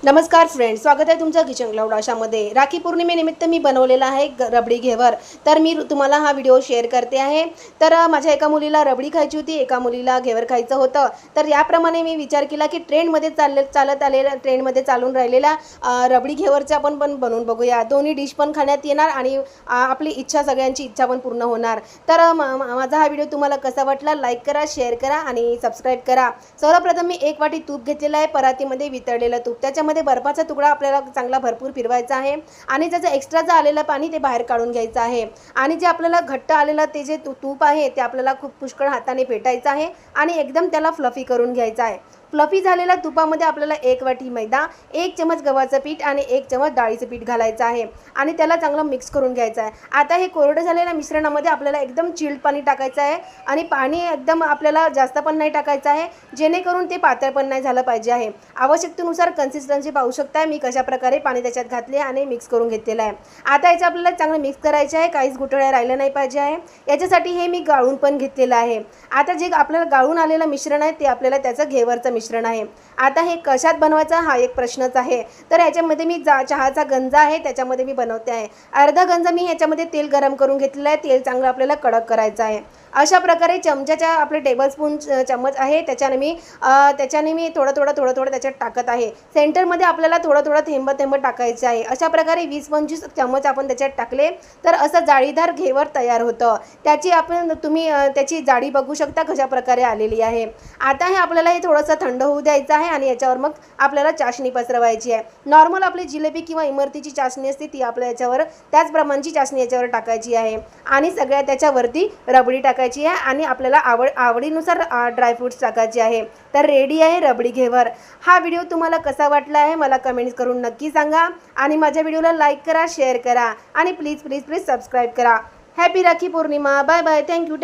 नमस्कार फ्रेंड्स, स्वागत आहे तुमचं किचन क्लाउड आशामध्ये। राखी पौर्णिमेनिमित्त मी बनवलेला आहे रबडी घेवर। तर मी तुम्हाला हा व्हिडिओ शेअर करते आहे। तर माझ्या एका मुलीला रबडी खायची होती, एका मुलीला घेवर खायचं होतं। तर याप्रमाणे मी विचार केला की ट्रेंडमध्ये चालत आलेला ट्रेंडमध्ये चालून राहिलेला रबडी घेवरचं आपण पण बनवून बघूया। दोन्ही डिश पण खाण्यात येणार आणि आपली इच्छा, सगळ्यांची इच्छा पण पूर्ण होणार। तर माझा हा व्हिडिओ तुम्हाला कसा वाटला लाईक करा, शेअर करा आणि सबस्क्राईब करा। सर्वप्रथम मी 1 वाटी तूप घेतलेलं आहे, परातीमध्ये वितळलेलं तूप। त्याच्यामध्ये बर्फाचा तुकडा आपल्याला चांगला भरपूर फिरवायचा आहे आणि त्याचं एक्स्ट्राचं आलेलं पाणी ते बाहेर काढून घ्यायचं आहे। आणि जे आपल्याला घट्ट आलेलं ते जे तूप आहे ते आपल्याला खूप पुष्कळ हाताने फेटायचं आहे आणि एकदम त्याला फ्लफी करून घ्यायचं आहे। फ्लफी झालेल्या तुपामध्ये आपल्याला 1 वाटी मैदा, 1 चमच गव्हाचं पीठ आणि 1 चमच डाळीचं पीठ घालायचं आहे आणि त्याला चांगलं मिक्स करून घ्यायचं आहे। आता हे कोरडं झालेल्या मिश्रणामध्ये आपल्याला एकदम चिल्ड पाणी टाकायचं आहे आणि पाणी एकदम आपल्याला जास्त पण नाही टाकायचं आहे, जेणेकरून ते पातळ पण नाही झालं पाहिजे आहे। आवश्यकतेनुसार कन्सिस्टन्सी पाहू शकता मी कशा प्रकारे पाणी त्याच्यात घातले आणि मिक्स करून घेतलेलं आहे। आता याचं आपल्याला चांगलं मिक्स करायचं आहे, काहीच गुठळ्या राहिल्या नाही पाहिजे आहे। याच्यासाठी हे मी गाळून पण घेतलेलं आहे। आता जे आपल्याला गाळून आलेलं मिश्रण आहे ते आपल्याला त्याचं घेवरचं मिश्रण आहे। आता हे कशात बनवायचं हा एक प्रश्नच आहे। तर याच्यामध्ये मी चहाचा गंजा आहे त्याच्यामध्ये मी बनवते आहे। अर्धा गंजा मी याच्यामध्ये तेल गरम करून घेतलेलं आहे। तेल चांगलं आपल्याला कडक करायचं आहे। अशा प्रकारे चमच्याच्या आपले टेबलस्पून चम्मच आहे त्याच्याने मी थोडं त्याच्यात टाकत आहे। सेंटरमध्ये आपल्याला थोडं थेंब टाकायचं आहे। अशा प्रकारे 20-25 चम्मच आपण त्याच्यात टाकले तर असं जाळीदार घेवर तयार होतं। तुम्ही त्याची जाडी बघू शकता कशा प्रकारे आलेली आहे। आता हे आपल्याला हे थोडंसं थंड होऊ द्यायचं आहे आणि याच्यावर मग आपल्याला चाशणी पसरवायची आहे। नॉर्मल आपली जिलेबी किंवा इमरतीची चाशणी असते ती आपल्या याच्यावर त्याच प्रमाणची चाशणी याच्यावर टाकायची आहे आणि सगळ्या त्याच्यावरती रबडी टाकायची आहे आणि आपल्याला आवडीनुसार ड्रायफ्रूट्स टाकायचे आहे। तर रेडी आहे रबडी घेवर। हा व्हिडिओ तुम्हाला कसा वाटला आहे मला कमेंट्स करून नक्की सांगा आणि माझ्या व्हिडिओला लाईक करा, शेअर करा आणि प्लीज सबस्क्राईब करा। Happy Rakhi Pournima. Bye bye, thank you.